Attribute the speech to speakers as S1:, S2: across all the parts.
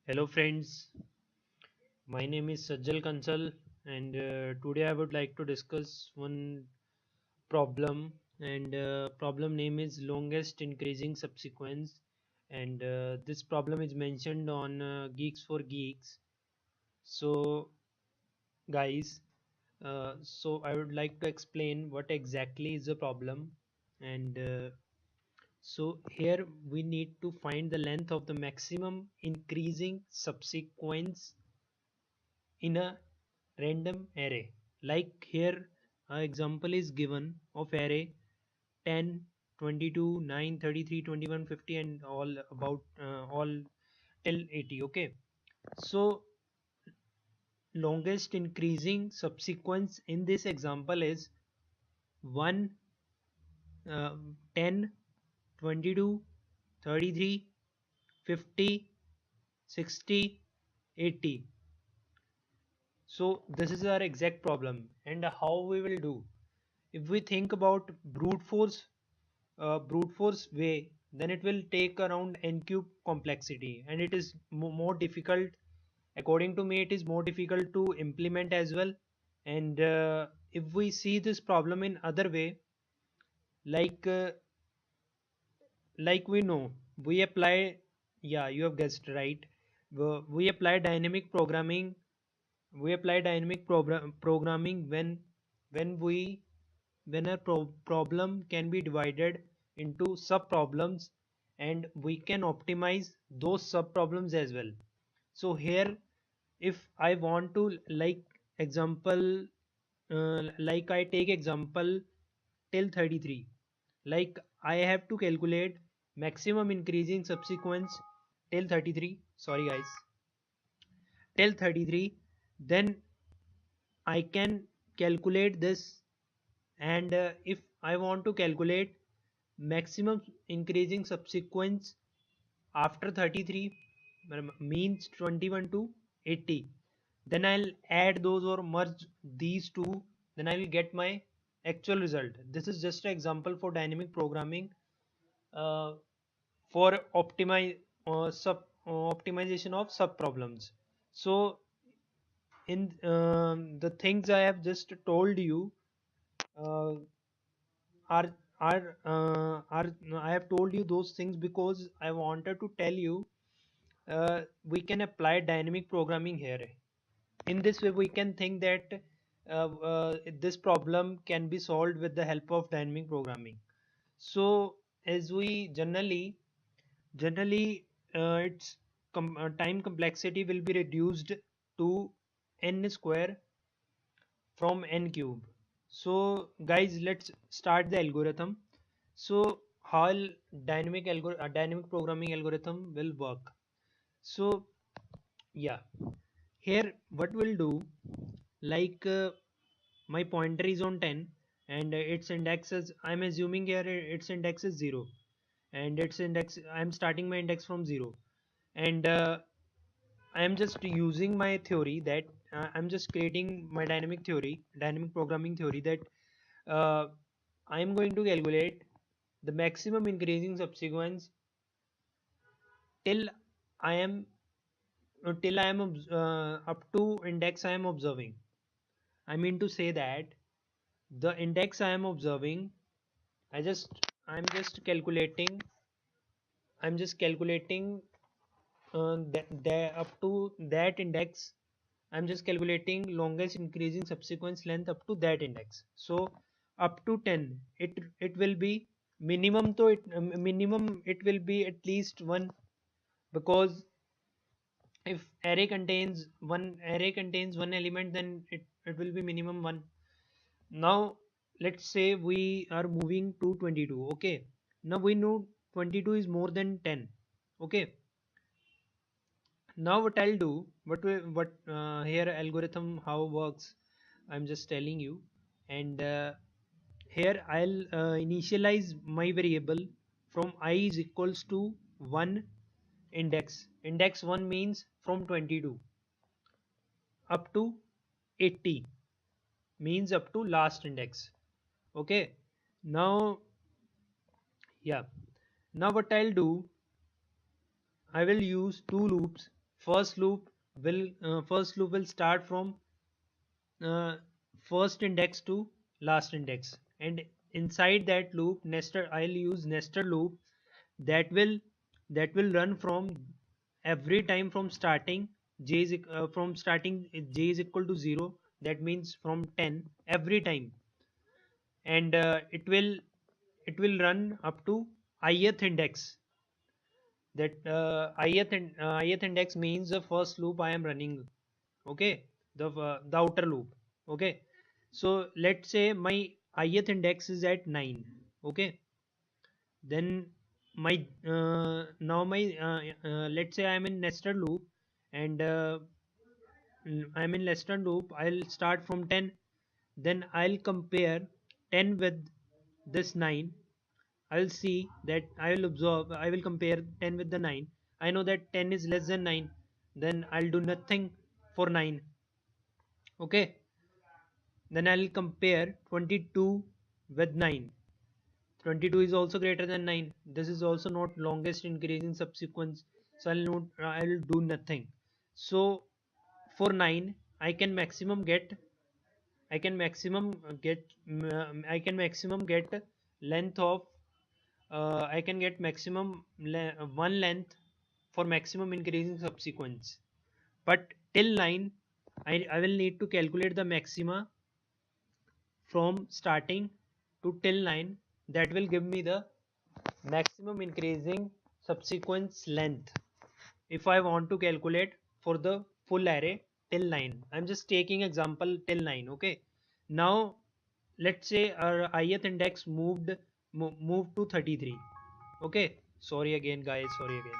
S1: Hello friends, my name is Sajjal Kansal and today I would like to discuss one problem and problem name is longest increasing subsequence and this problem is mentioned on Geeks for Geeks. So guys, so I would like to explain what exactly is the problem and so here we need to find the length of the maximum increasing subsequence in a random array. Like here, an example is given of array 10, 22, 9, 33, 21, 50, and all about all till 80. Okay, so longest increasing subsequence in this example is 1, 10, 22, 33, 50, 60, 80. So this is our exact problem and how we will do. If we think about brute force way, then it will take around n cube complexity and it is more difficult. According to me, it is more difficult to implement as well. And if we see this problem in other way, like uh, like we know, we apply, yeah, you have guessed right. We apply dynamic programming. We apply dynamic programming when we when a problem can be divided into sub problems and we can optimize those sub problems as well. So here if I want to like example like I take example till 33, like I have to calculate maximum increasing subsequence till 33, sorry guys, till 33, then I can calculate this. And if I want to calculate maximum increasing subsequence after 33 means 21 to 80, then I'll add those or merge these two, then I will get my actual result. This is just an example for dynamic programming uh, for optimization of sub problems. So in the things I have just told you uh, are I have told you those things because I wanted to tell you we can apply dynamic programming here. In this way, we can think that this problem can be solved with the help of dynamic programming. So as we generally its time complexity will be reduced to n square from n cube. So guys, let's start the algorithm. So how dynamic programming algorithm will work. So yeah, here what we'll do, like my pointer is on 10 and its index is, I'm assuming here its index is 0 and its index, I'm starting my index from 0 and I'm just using my theory that I'm just creating my dynamic programming theory that uh, I'm going to calculate the maximum increasing subsequence till I am till I am up to index I am observing. I mean to say that the index I am observing, I just I'm just calculating I'm just calculating up to that index. I'm just calculating longest increasing subsequence length up to that index. So up to 10, it will be minimum. So minimum it will be at least one, because if array contains one element, then it will be minimum one. Now let's say we are moving to 22. Okay, now we know 22 is more than 10. Okay, now what I'll do, what here algorithm how works, I'm just telling you. And here I'll initialize my variable from I is equals to 1 index 1 means from 22 up to 80 means up to last index. Okay, now yeah, now what I'll do, I will use two loops first loop first loop will start from uh, first index to last index, and inside that loop nested I'll use nested loop that will run from every time from starting from starting j is equal to 0, that means from 10 every time, and it will run up to ith index. That ith index means the first loop I am running. Okay, the outer loop. Okay, so let's say my ith index is at 9. Okay, then my now my let's say I'm in nested loop, and I'm in nested loop. I'll start from 10, then I'll compare 10 with this 9. I'll see that I will observe, I will compare 10 with the 9. I know that 10 is less than 9, then I'll do nothing for 9. Okay, then I'll compare 22 with 9. 22 is also greater than 9. This is also not longest increasing subsequence, so I'll do nothing. So for 9, I can maximum get I can maximum I can maximum get length of I can get maximum one length for maximum increasing subsequence. But till 9, I will need to calculate the maxima from starting to till 9. That will give me the maximum increasing subsequence length if I want to calculate for the full array till 9. I'm just taking example till 9. Okay, now let's say our ith index moved to 33. Okay, sorry again guys, sorry again.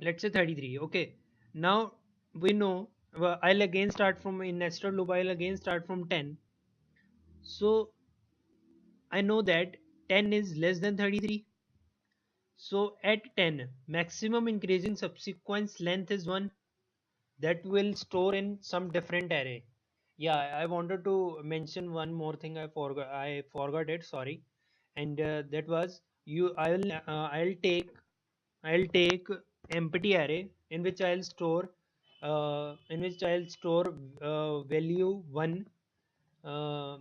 S1: Let's say 33. Okay, now we know, well, I'll again start from in nested loop. I'll again start from 10. So I know that 10 is less than 33. So at 10, maximum increasing subsequence length is 1. That will store in some different array. Yeah, I wanted to mention one more thing. I forgot it, sorry. And that was, I'll take empty array in which I'll store value 1 uh,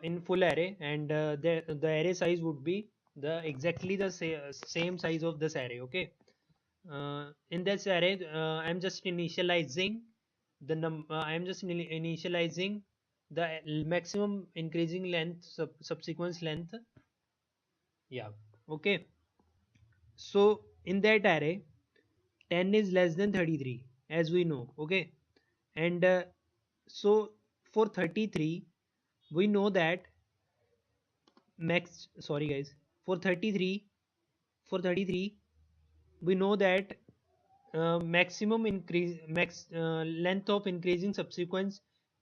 S1: in full array, and the array size would be the exactly the same size of this array. Okay, in this array I'm just initializing initializing the maximum increasing length subsequence length. Yeah. Okay, so in that array 10 is less than 33, as we know. Okay, and so for 33 we know that max sorry guys, for 33 for 33 we know that maximum increase max length of increasing subsequence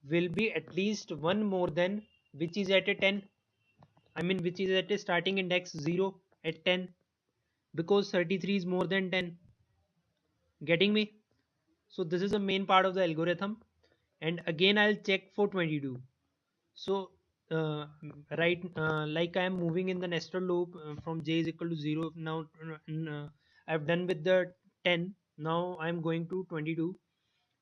S1: will be at least one more than which is at a 10. I mean which is at a starting index 0 at 10, because 33 is more than 10. Getting me? So this is the main part of the algorithm. And again I'll check for 22. So right, like I am moving in the nested loop from j is equal to 0. Now I've done with the 10. Now I'm going to 22.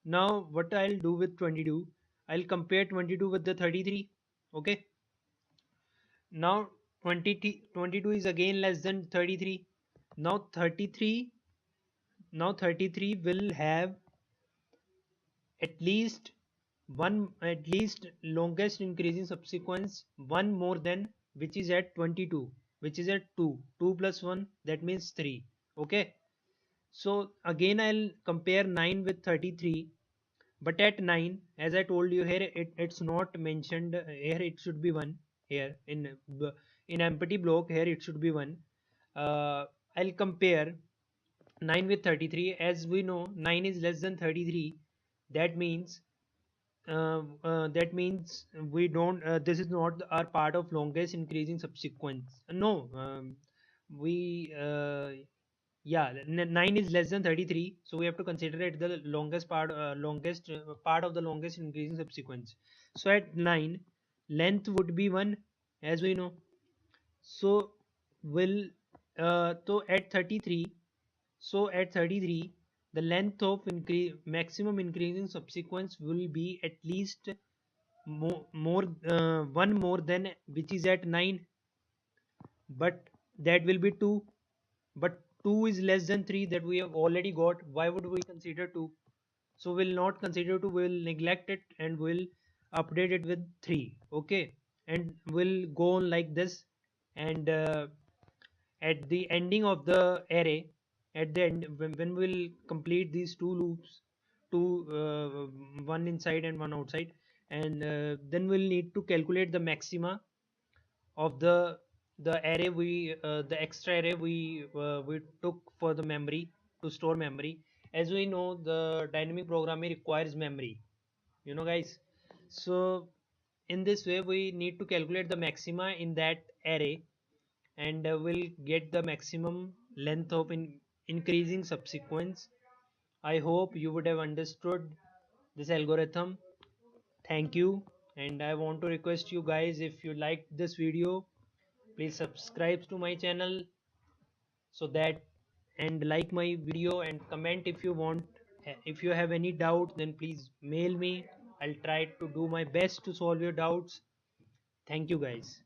S1: Now what I'll do with 22, I'll compare 22 with the 33. Okay, now 22 is again less than 33. Now 33 now 33 will have at least longest increasing subsequence one more than which is at 22, which is at 2. 2 plus 1, that means 3. Okay, so again I'll compare 9 with 33. But at 9, as I told you here, it's not mentioned here, it should be 1. Here in empty block, here it should be 1. I'll compare 9 with 33. As we know, 9 is less than 33. That means we don't this is not our part of longest increasing subsequence. No, we yeah, 9 is less than 33, so we have to consider it the longest part of the longest increasing subsequence. So at 9, length would be 1, as we know. So will so at 33, the length of maximum increasing subsequence will be at least one more than which is at 9, but that will be 2. But 2 is less than 3 that we have already got. Why would we consider 2? So we'll not consider 2, we'll neglect it and we'll update it with 3. Okay, and we'll go on like this. And at the ending of the array, at the end, when we'll complete these two loops, two one inside and one outside, and then we'll need to calculate the maxima of the array the extra array we took for the memory, to store memory. As we know, the dynamic programming requires memory, guys. So in this way we need to calculate the maxima in that array, and we'll get the maximum length of increasing subsequence. I hope you would have understood this algorithm. Thank you. And I want to request you guys, if you liked this video, please subscribe to my channel, so that, and like my video and comment if you want. If you have any doubt, then please mail me. I'll try to do my best to solve your doubts. Thank you guys.